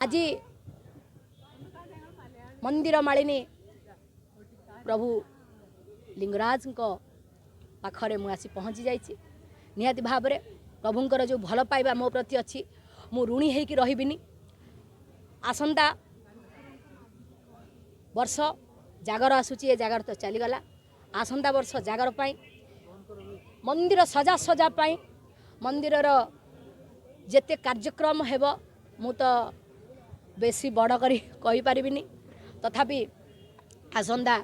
आज मंदिर मालिनी प्रभु लिंगराज पाखरे मुझे पहुँची जाइए। निहाती भाव में प्रभुंर जो भल पाइबा मो प्रति अच्छी मु ऋणी होकर रही। आसंता वर्ष जागर आसूची ए जागर तो चलीगला। आसंता वर्ष जागर पाई मंदिर सजा सजा पाई मंदिर जेते कार्यक्रम हेब मु तो बेसी बड़ करी कहि परिबिनी। तथापि आसंता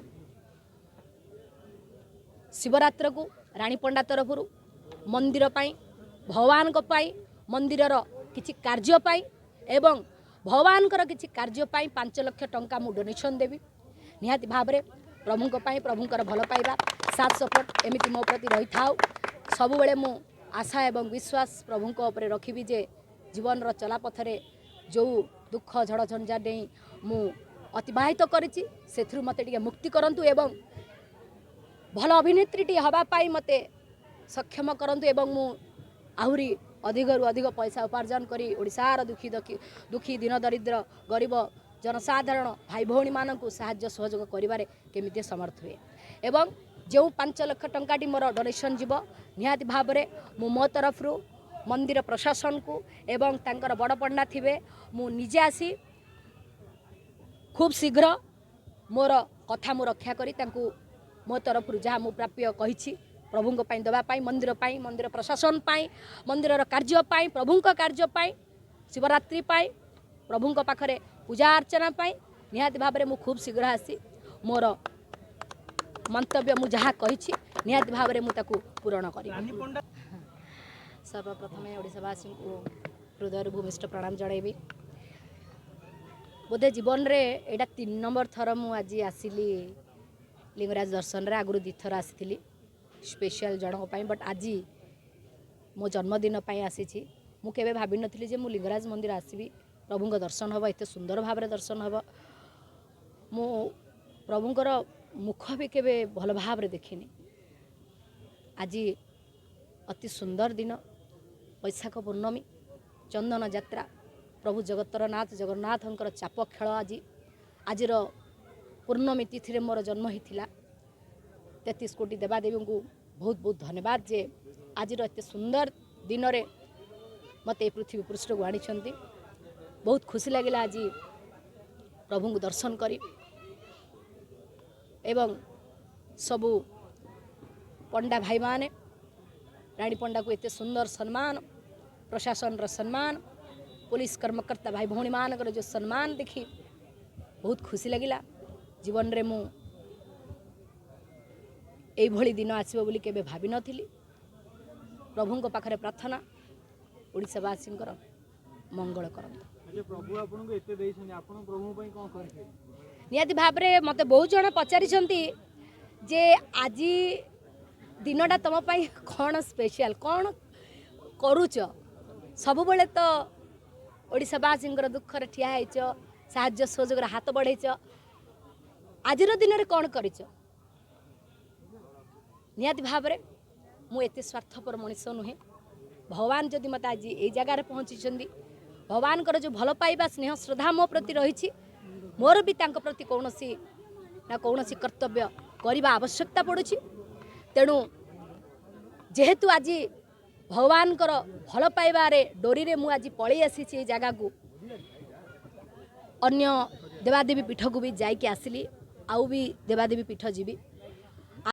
शिवरात्र को रानीपंडा तरफ मंदिर पाई भगवान को पाई मंदिर किछि कार्य पाई एवं भगवान किछि कार्य पाई 5 लाख टंका मु डोनेशन देवी। निहाती भाव में प्रभु को पाई प्रभुंकर भल पाइबा साथ सपोर्ट एमिति मो प्रति रही था। सब बेले मु आशा एवं विश्वास प्रभु को ऊपर रखिबी जे जीवन रो चलापथरे जो दुख झड़ झंझा नहीं मु अतिबाहित करिछि सेथरु मते टिके मुक्ति करंतु एवं भल अभिनेत्री हवा पाई मते सक्षम करंतु एवं मु आहुरी अधिकरु अधिक पैसा उपार्जन करी ओडिशार दुखी दीन दरिद्र गरीब जनसाधारण भाई भौणी मानकु साहाय्य सहयोग करिबारे केमिति समर्थ हुए एवं जो 5 लाख टंकाटी मोर डोनेशन जीव निहाती भाव में मु मो तरफ मंदिर प्रशासन को एवं तांकर बड़ पंडा थिबे मु निजे आसी खूब शीघ्र मोर कथा मु रक्षा करी तांकु मो तरफ जहाँ मु प्राप्य कही प्रभु दवापाई मंदिर प्रशासन पाई मंदिर कार्य पाई प्रभु कार्य पाई शिवरात्रि पाई प्रभु पाखरे पूजा अर्चना पाई निहाती भाव में मु खूब शीघ्र आसी मोर मंतव्य मु जहाँ कही निहाती भाव में मुझे पूरण करी। सर्वप्रथम ओडिशावासी को हृदय भूमिष्ठ प्रणाम जनइबी। बोधे जीवन रे एटा 3 नंबर थर मु आज आसिली लिंगराज दर्शन रे। आगुरी 2 थर आसी स्पेशल जनक बट आज मो जन्मदिन आसी मु केबे भाभी नथिली जे मु लिंगराज मंदिर आसबी प्रभुंक दर्शन हम एत सुंदर भाव में दर्शन हम मु प्रभुंकर मुख भी केबे भल भाव में देखिनी। आज अति सुंदर दिन वैशाख पूर्णमी चंदन यात्रा प्रभु जगतर नाथ जगन्नाथंकर चाप खेल आज पूर्णमी तिथि मोर जन्म होता 33 कोटी देवादेवी को बहुत बहुत धन्यवाद जे आज एत सुंदर दिन रे मते पृथ्वी पृष्ठ को आनी। बहुत खुशी लगे आज प्रभु को दर्शन करी एवं सबू पंडा भाई माने रानी पंडा को एत सुंदर सम्मान प्रशासन सम्मान पुलिस कर्मकर्ता भाई भौणी मान जो सम्मान देखी बहुत खुशी लगिला। जीवन रे मु एई भली दिन आसीबो बोली केबे भाभी नथिली। प्रभु को पाखरे प्रार्थना ओडिशावासी मंगल करंतु। प्रभु आपन को एते देइछन आपन प्रभु पई कोन करथे निहाती भाव में मत बहुत जन पचारि जे आज दिनटा तुम कौन स्पेशल कौन करुच सब बेले तो ओडिशावासी दुखर ठिया होइच साहाय्य सहयोग हाथ बढ़ेच आज दिन में कौन कर निहाती भाव में मुझे स्वार्थपर मनीष नुहे। भगवान जदि मत आज ये जगार पहुँची भगवान जो भल पाइबा स्नेह श्रद्धा मो प्रति रही मोर भी तांको प्रति कौनसी ना कौनसी कर्तव्य करने आवश्यकता पड़ुछि। तेणु जेहेतु आज भगवान भल पाइबारे डोरी रे मु आज पलि आसी जगह को अन्य देवादेवी पीठ को भी जाइके आसिली आउ भी देवादेवी पीठ जीवी।